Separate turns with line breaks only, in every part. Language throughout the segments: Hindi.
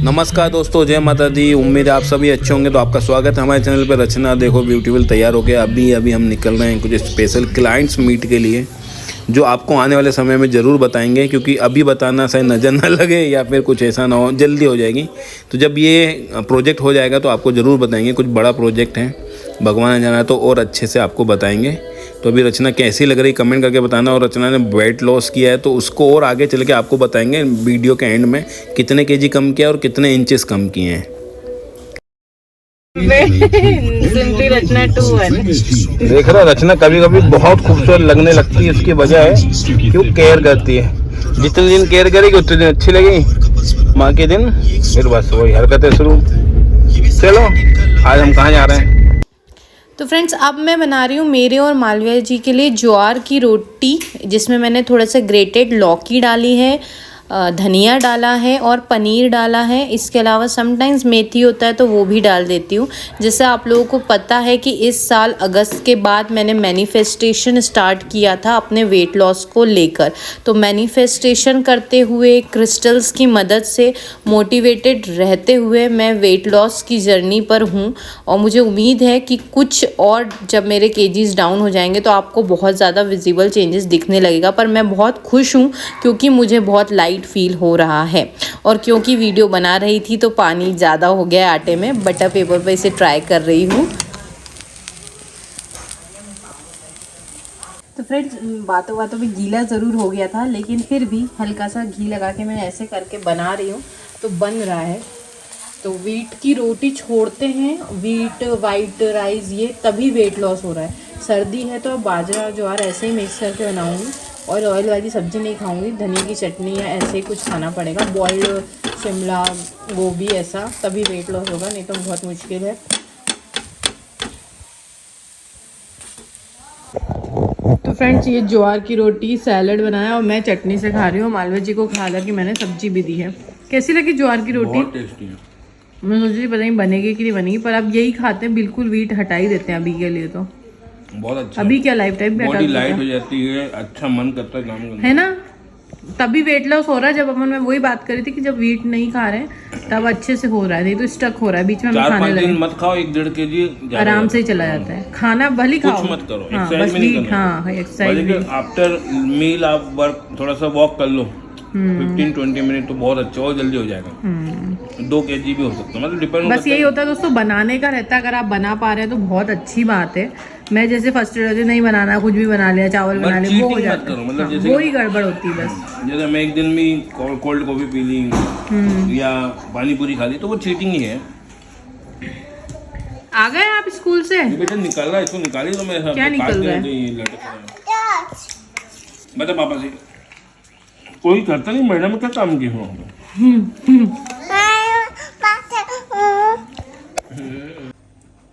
नमस्कार दोस्तों, जय माता दी। उम्मीद है आप सभी अच्छे होंगे। तो आपका स्वागत है हमारे चैनल पर। रचना देखो ब्यूटीफुल तैयार हो गया। अभी हम निकल रहे हैं कुछ स्पेशल क्लाइंट्स मीट के लिए, जो आपको आने वाले समय में ज़रूर बताएंगे, क्योंकि अभी बताना शायद नज़र ना लगे या फिर कुछ ऐसा ना हो, जल्दी हो जाएगी। तो जब ये प्रोजेक्ट हो जाएगा तो आपको ज़रूर बताएंगे। कुछ बड़ा प्रोजेक्ट है, भगवान जाना तो और अच्छे से आपको बताएंगे। तो अभी रचना कैसी लग रही कमेंट करके बताना। और रचना ने वेट लॉस किया है तो उसको और आगे चल के आपको बताएंगे वीडियो के एंड में कितने केजी कम किया और कितने इंचेस कम किए हैं।
सिंपली रचना 2
देख रहा, रचना कभी कभी बहुत खूबसूरत लगने लगती है। इसकी वजह है क्यों केयर करती है। जितने दिन केयर करेगी उतने दिन अच्छी लगेगी, माँ के दिन फिर बस वही हरकतें शुरू। चलो आज हम कहाँ जा रहे हैं।
तो फ्रेंड्स, अब मैं बना रही हूँ मेरे और मालविया जी के लिए ज्वार की रोटी, जिसमें मैंने थोड़ा सा ग्रेटेड लौकी डाली है, धनिया डाला है और पनीर डाला है। इसके अलावा समटाइम्स मेथी होता है तो वो भी डाल देती हूँ। जैसे आप लोगों को पता है कि इस साल अगस्त के बाद मैंने मैनिफेस्टेशन स्टार्ट किया था अपने वेट लॉस को लेकर। तो मैनिफेस्टेशन करते हुए, क्रिस्टल्स की मदद से मोटिवेटेड रहते हुए मैं वेट लॉस की जर्नी पर हूँ। और मुझे उम्मीद है कि कुछ और जब मेरे केजीज डाउन हो जाएंगे तो आपको बहुत ज़्यादा विजिबल चेंजेस दिखने लगेगा। पर मैं बहुत खुश हूँ क्योंकि मुझे बहुत लाइट फील हो रहा है। और क्योंकि वीडियो बना रही थी तो पानी ज़्यादा हो गया आटे में, बटर पेपर पे इसे ट्राई कर रही हूँ। तो फ्रेंड्स, बातों बातों में गीला ज़रूर हो गया था, लेकिन फिर भी हल्का सा घी लगा के मैं ऐसे करके बना रही हूँ तो बन रहा है। तो वीट की रोटी छोड़ते हैं, वीट वाइट राइस, ये तभी वेट लॉस हो रहा है। सर्दी है तो बाजरा ज्वार ऐसे ही मिक्स करके बनाऊँगी। और ऑयल वाली सब्ज़ी नहीं खाऊंगी, धनिया की चटनी या ऐसे ही कुछ खाना पड़ेगा। बॉइल्ड शिमला गोभी ऐसा, तभी वेट लॉस होगा, नहीं तो बहुत मुश्किल है। तो फ्रेंड्स, ये ज्वार की रोटी सैलड बनाया और मैं चटनी से खा रही हूँ। मालवा जी को खा कि मैंने सब्जी भी दी है। कैसी लगी ज्वार की रोटी?
बहुत टेस्टी है।
मैं सोच रही पता नहीं बनेगी कि नहीं बनेगी, पर अब यही खाते हैं, बिल्कुल वीट हटा ही देते हैं अभी के लिए। तो
बहुत अच्छा।
अभी क्या लाइफ टाइम में
बॉडी लाइट हो जाती है, अच्छा मन करता है काम करने,
है ना। तभी वेट लॉस हो रहा है। जब अपन मैं वही बात करी थी कि जब वीट नहीं खा रहे हैं तब अच्छे से हो रहा है, नहीं तो स्टक हो रहा है। बीच में हमें खाने लगे।
मत खाओ, 1-1.5 केजी
आराम से ही चला जाता है। खाना भली खाओ,
कुछ मत करो,
हाँ,
एक्सरसाइज
बस
भी नहीं
वीट, हाँ एक्सरसाइज।
आफ्टर मील आप वर्क थोड़ा सा वॉक कर लो, 15-20 मिनट, तो बहुत अच्छा और जल्दी हो जाएगा। 2 केजी भी हो सकता है, मतलब डिपेंड।
बस यही होता है दोस्तों, बनाने का रहता है। अगर आप बना पा रहे हैं तो बहुत अच्छी बात है। मैं जैसे फर्स्ट नहीं बनाना, कुछ भी बना लिया, चावल बना लिया, वो हो जाता है, मतलब जैसे वो ही गड़बड़ होती है। बस
जैसे मैं एक दिन भी कोल्ड कॉफी पी ली या पानी पूरी खा ली तो वो चीटिंग ही है।
आ गए आप स्कूल से?
बेटा निकल रहा है, इसको निकाली तो मेरे साथ
क्या निकल रहा है?
बता पापा से, कोई करता नहीं, मैडम में क्या काम की हो।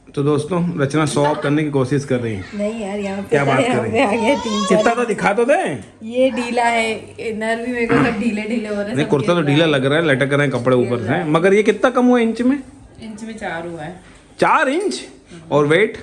तो दोस्तों, रचना शो ऑफ करने की कोशिश कर रही है।
नहीं यार, यहाँ पे
क्या बात कर रही है? कितना तो दिखा तो दे।
ये ढीला है, नर भी मेरे को सब ढीले ढीले हो रहे हैं।
नहीं, कुर्ता तो ढीला लग रहा है, लटक रहे हैं कपड़े ऊपर से। मगर ये कितना कम हुआ इंच में?
इंच में 4 हुआ है।
4 इंच? और वेट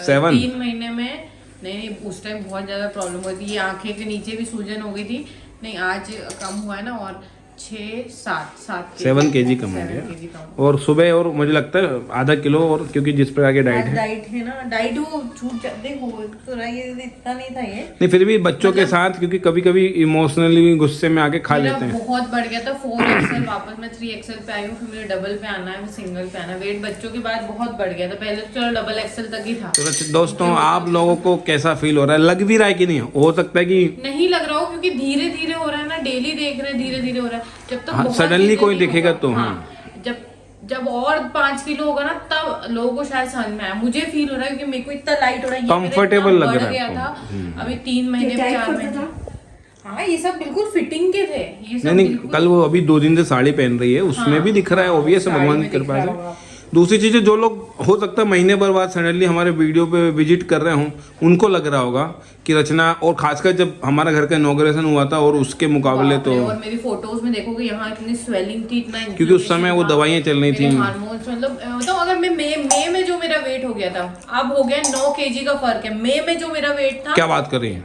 7?
3 महीने में नहीं, उस टाइम बहुत ज्यादा प्रॉब्लम हुई थी। ये आंखें के नीचे भी सूजन हो गई थी। नहीं, आज कम हुआ है ना, और 7 केजी कम हो गया।
और सुबह और मुझे लगता है आधा किलो, और क्योंकि जिस प्रकार के डाइट
है ना, डाइट वो छूट देखो तो ये इतना नहीं था ये।
नहीं, फिर भी बच्चों के साथ, क्योंकि कभी कभी इमोशनली गुस्से में आके खा लेते हैं।
बहुत बढ़ गया था, 4XL, वापस मैं 3XL पे आई हूँ, फिर मुझे डबल पे आना है, सिंगल पे आना है। वेट बच्चों के बाद बहुत बढ़ गया था। पहले तो चलो डबल XL तक ही था।
तो दोस्तों, आप लोगों को कैसा फील हो रहा है? लग भी रहा है कि नहीं? हो सकता है कि
नहीं लग रहा हो, क्योंकि धीरे धीरे हो रहा है ना, डेली देख रहे हैं, धीरे धीरे हो रहा है। जब तक
सडनली कोई दिखेगा तो
जब और 5 किलो होगा ना, तब लोगों को शायद समझ में आया। मुझे फील हो रहा है क्योंकि मेरे को इतना लाइट हो रहा है,
कंफर्टेबल लग रहा
है था। अभी 3 महीने 4 महीने, हाँ, ये सब बिल्कुल फिटिंग के थे। ये सब
नहीं, कल वो अभी 2 दिन से साड़ी पहन रही है, उसमें भी दिख रहा है। ऑब्वियस है, भगवान की कृपा से। दूसरी चीज़, जो लोग हो सकता है महीने भर बाद सडनली हमारे वीडियो पे विजिट कर रहे हों, उनको लग रहा होगा कि रचना, और खासकर जब हमारा घर का इनॉग्रेशन हुआ था और उसके मुकाबले तो,
और मेरी फोटोज में देखोगे यहाँ इतनी स्वेलिंग थी, इतना,
क्योंकि उस समय वो दवाइयाँ चल रही थी,
हार्मोन्स, मतलब अगर मैं मई में जो मेरा वेट हो गया था, अब हो गया 9 केजी का फर्क है। मई में जो मेरा वेट था।
क्या बात कर रही है?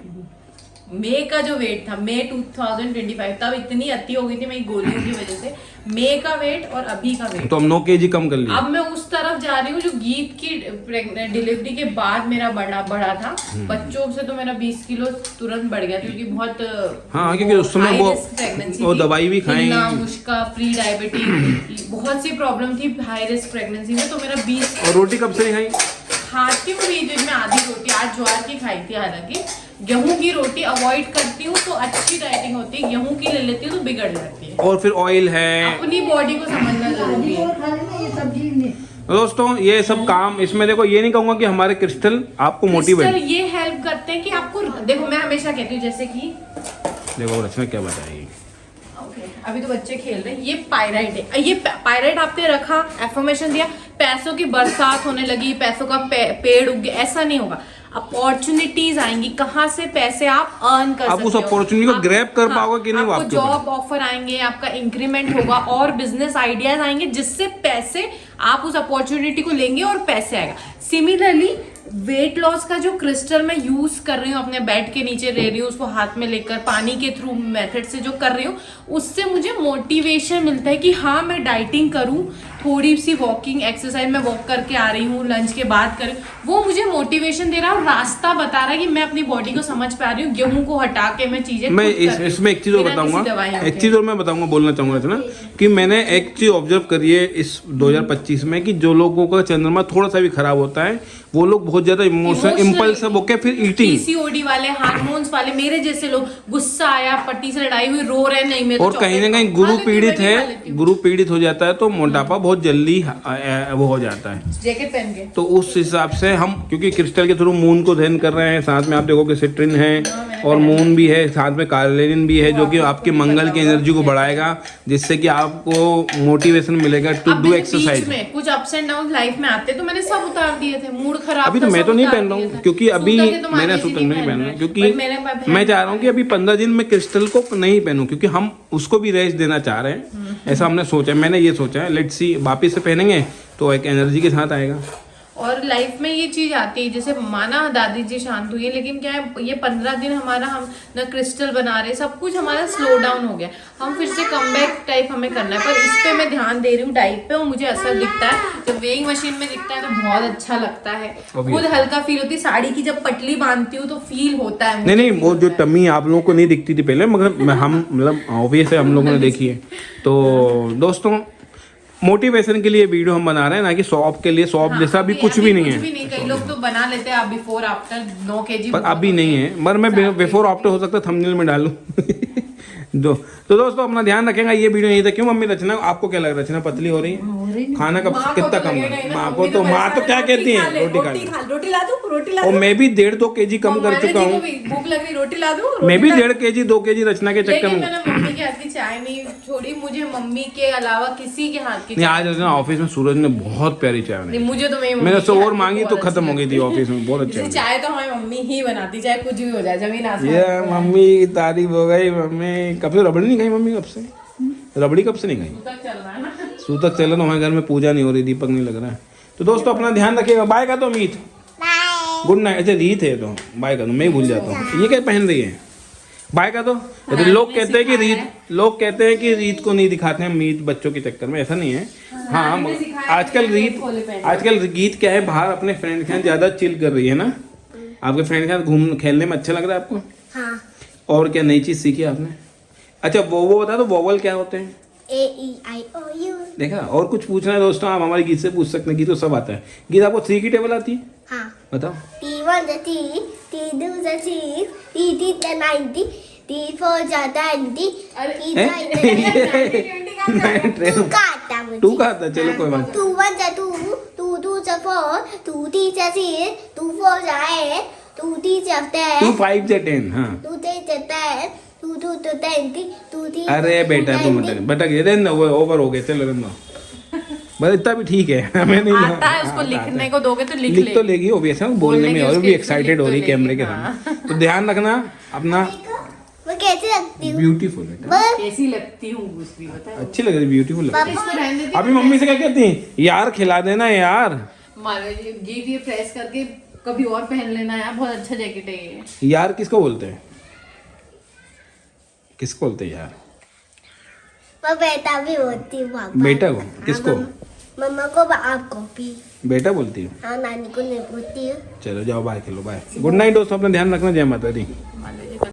मई का जो वेट था, मई 2025, तब इतनी अति हो गई थी मेरी गोलियों की वजह से, मई का वेट और अभी का वेट,
तो हम 9 kg कम कर लिए।
अब मैं उस तरफ जा रही हूँ जो गीत की डिलीवरी के बाद मेरा बढ़ा था। बच्चों से तो मेरा 20 किलो तुरंत बढ़ गया क्योंकि बहुत
हाँ, क्योंकि उस समय वो दवाई भी खाएं,
मुश्का, प्री डायबिटीज, बहुत सी प्रॉब्लम थी हाई रिस्क प्रेगनेंसी में। तो मेरा 20।
और रोटी कब से नहीं खाई?
खाती हूँ बीच बीच में आधी रोटी, आज ज्वार की खाई थी, हालांकि गेहूं की रोटी अवॉइड करती हूँ तो अच्छी डाइटिंग होती है, गेहूं की ले लेती हूँ तो बिगड़ जाती है।
और फिर ऑयल है,
अपनी बॉडी को समझना जरूरी है
दोस्तों। ये सब काम इसमें देखो, ये नहीं कहूंगा कि हमारे क्रिस्टल आपको मोटिवेट,
ये हेल्प करते हैं कि आपको, देखो मैं हमेशा कहती हूँ जैसे कि
देखो रचना क्या बताएगी।
अभी तो बच्चे खेल रहे हैं, ये पायराइट है, ये पायराइट आपने रखा, एफर्मेशन दिया, पैसों की बरसात होने लगी, पैसों का पेड़ उग गया, ऐसा नहीं होगा। अपॉर्चुनिटीज आएंगी, कहाँ से पैसे आप अर्न कर सकते हो,
आप उस अपॉर्चुनिटी को ग्रैब कर पाओगे कि नहीं?
आपको जॉब ऑफर आएंगे, आपका इंक्रीमेंट होगा और बिजनेस आइडियाज आएंगे जिससे पैसे, आप उस अपॉर्चुनिटी को लेंगे और पैसे आएगा। सिमिलरली वेट लॉस का जो क्रिस्टल मैं यूज कर रही हूँ, अपने बेड के नीचे ले रही हूँ, उसको हाथ में लेकर पानी के थ्रू मेथड से जो कर रही हूँ, उससे मुझे मोटिवेशन मिलता है कि हाँ मैं डाइटिंग करूँ, थोड़ी सी वॉकिंग एक्सरसाइज में वॉक करके आ रही हूँ, लंच के बाद कर, वो मुझे मोटिवेशन दे रहा है और रास्ता बता रहा है कि मैं अपनी बॉडी को समझ पा रही हूँ, गेहूं को हटा के मैं चीजें
मैं इसमें एक चीज और बताऊंगा, एक चीज और मैं बताऊंगा, बोलना चाहूंगा ना कि मैंने एक चीज ऑब्जर्व करी है इस 2025 में कि जो लोगों का चंद्रमा थोड़ा सा भी खराब होता है वो लोग बहुत ज्यादा इमोशनल इम्पल्सिव होके फिर ईटिंग,
पीसीओडी वाले, हार्मोन्स वाले, मेरे जैसे लोग, गुस्सा आया, पट्टी से लड़ाई हुई, रो रहे, नहीं मैं तो
और कहीं ना कहीं गुरु पीड़ित है, गुरु पीड़ित हो जाता है तो मोटापा बहुत जल्दी वो हो जाता है।
जैकेट पहन के
तो उस हिसाब से हम, क्योंकि क्रिस्टल के थ्रू मून को ध्यान कर रहे हैं, साथ में आप देखो कि सिट्रिन है और मून भी है, साथ में कार्लेनिन भी है जो कि आपके मंगल की एनर्जी को बढ़ाएगा, जिससे कि आपको मोटिवेशन मिलेगा टू डू एक्सरसाइज।
कुछ अप्स एंड डाउन लाइफ में आते तो मैंने सब उतार दिए थे, मूड खराब
अभी तो मैं तो नहीं पहन रहा हूँ क्योंकि अभी मैंने सूतक नहीं पहन रहा, क्योंकि मैं चाह रहा हूँ कि अभी 15 दिन में क्रिस्टल को नहीं पहनूं, क्योंकि हम उसको भी रेस्ट देना चाह रहे हैं। ऐसा हमने सोचा है, मैंने ये सोचा है, लेट्स सी वापिस से पहनेंगे तो एक एनर्जी के साथ आएगा।
और लाइफ में ये चीज आती है, जैसे माना दादी जी शांत हुई है, लेकिन क्या है ये 15 दिन हमारा, हम ना क्रिस्टल बना रहे, सब कुछ हमारा स्लो डाउन हो गया, हम फिर से कमबैक टाइप हमें करना है। पर इस पे मैं ध्यान दे रही हूँ डाइट पे, और मुझे असर दिखता है, जब वेइंग मशीन में दिखता है तो बहुत अच्छा लगता है, खुद हल्का फील होती है। साड़ी की जब पटली बांधती हूँ तो फील होता है।
नहीं वो जो टमी आप लोगों को नहीं दिखती थी पहले, मगर हम मतलब ऑब्वियस है हम लोगों ने देखी है। तो दोस्तों मोटिवेशन के लिए वीडियो हम बना रहे हैं, ना कि शॉप के लिए। शॉप जैसा अभी कुछ भी नहीं है।
कई लोग तो बना लेते हैं बिफोर आफ्टर 9 kg,
पर अभी नहीं है, मगर मैं बिफोर आफ्टर हो सकता है थंबनेल में डालूं। तो दोस्तों अपना ध्यान रखेगा। ये वीडियो यहीं तक। क्यों मम्मी रचना, आपको क्या लग रहा है रचना पतली हो रही है? खाना कब कितना कम है? माँ को तो माँ तो क्या कहती है,
रोटी ला दूं, रोटी ला दूं।
और मैं भी 1.5-2 kg कम कर चुका हूँ।
भूख लग रही, रोटी ला दूं।
मैं भी 1.5 kg 2 kg रचना के चक्कर में।
मैंने मम्मी के हाथ की चाय नहीं छोड़ी, मुझे मम्मी के अलावा किसी के हाथ की
नहीं। आज रचना ऑफिस में सूरज ने बहुत प्यारी चाय बनाई,
मुझे तो
मैंने उससे और मांगी तो खत्म हो गई थी ऑफिस में। बहुत अच्छी
चाय तो हमारी मम्मी ही बनाती, चाहे कुछ भी हो जाए, जमीन आसमान।
ये मम्मी की तारीफ हो गई। मम्मी कब से रबड़ी नहीं खाई? मम्मी कब से रबड़ी कब से नहीं खाई?
सूतक चल रहा है ना,
सूतक चल रहा है। हमारे घर में पूजा नहीं हो रही, दीपक नहीं लग रहा है। तो दोस्तों अपना ध्यान रखिएगा। बाय का तो मीत गुड नाइट। अच्छा रीत है तो बाय का, तो मैं ही भूल जाता हूँ। ये क्या पहन रही है? बाय का तो लोग कहते हैं कि रीत को नहीं दिखाते हैं मीत बच्चों के चक्कर में। ऐसा नहीं है। हाँ आजकल गीत क्या है, बाहर अपने फ्रेंड के साथ ज्यादा चिल कर रही है ना। आपके फ्रेंड के साथ खेलने में अच्छा लग रहा है आपको?
हाँ।
और क्या नई चीज सीखी आपने? अच्छा वो बता दो, वोवल क्या होते हैं?
AEIOU।
देखा। और कुछ पूछना है दोस्तों आप हमारे गीत से पूछ सकते हैं। गीत तो सब आता है। गीत आपको 3 की टेबल आती है?
हाँ।
बताओ।
T1 the T, T2 the T, T3 the 90, T4 the 20,
to का आता? चलो कोई बात।
2 the 2, 2 the 4, 2 the 6, 2 4 the 8, 2 the 10,
2 5 से 10। हाँ
2 the 10, 2 the 20, 2 the।
अरे बेटा तुम भटक गए, रहने दो, ओवर हो गए, चलो रहने दो। बस इतना भी ठीक है। हमें नहीं
आता है उसको लिखने को दोगे तो लिख
तो लेगी। ओबियस है, बोलने में और भी एक्साइटेड हो रही कैमरे के सामने। तो ध्यान रखना अपना।
वो कैसे लगती हूँ?
ब्यूटीफुल बेटा।
कैसी लगती हूँ कुछ भी बता।
अच्छी लग रही, ब्यूटीफुल लग रही।
इसको रहने देती
अभी मम्मी से क्या कहती हैं? यार खिला देना यार।
ये प्रेस करके कभी और पहन लेना यार, बहुत अच्छा जैकेट है ये।
यार किसको बोलते हैं? किसको बोलते हैं यार?
मैं बेटा भी होती हूँ पापा।
बेटा को? किसको?
मम्मा को आपको भी।
बेटा बोलती हूँ?
हाँ नानी को नहीं बोलती हूँ।
चलो जाओ बाहर खेलो, बाय। गुड नाइट दोस्तों, अपना ध्यान रखना। जय माता दी।